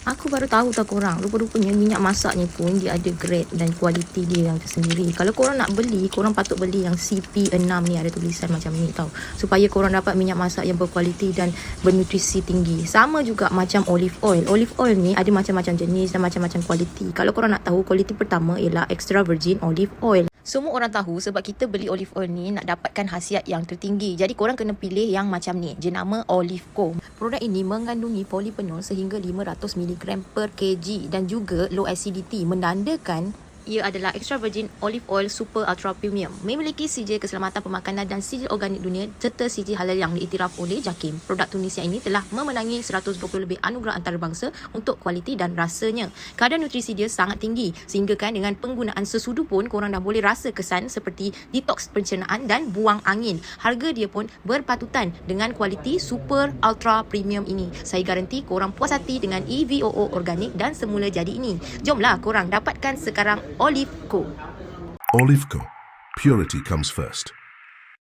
Aku baru tahu tau korang, rupa-rupanya minyak masak ni pun dia ada grade dan kualiti dia yang tersendiri. Kalau korang nak beli, korang patut beli yang CP6 ni, ada tulisan macam ni tau. Supaya korang dapat minyak masak yang berkualiti dan bernutrisi tinggi. Sama juga macam olive oil. Olive oil ni ada macam-macam jenis dan macam-macam kualiti. Kalau korang nak tahu, kualiti pertama ialah extra virgin olive oil. Semua orang tahu sebab kita beli olive oil ni nak dapatkan khasiat yang tertinggi. Jadi korang kena pilih yang macam ni, jenama Olive Co. Produk ini mengandungi polifenol sehingga 500 mg per kg dan juga low acidity, menandakan ia adalah extra virgin olive oil super ultra premium. Memiliki sijil keselamatan pemakanan dan sijil organik dunia serta sijil halal yang diiktiraf oleh JAKIM. Produk Tunisia ini telah memenangi 120 lebih anugerah antarabangsa untuk kualiti dan rasanya. Kadar nutrisi dia sangat tinggi sehingga kan dengan penggunaan sesudu pun korang dah boleh rasa kesan seperti detox pencernaan dan buang angin. Harga dia pun berpatutan dengan kualiti super ultra premium ini. Saya garanti korang puas hati dengan EVOO organik dan semula jadi ini. Jomlah korang dapatkan sekarang Olive Co. Olive Co. Purity comes first.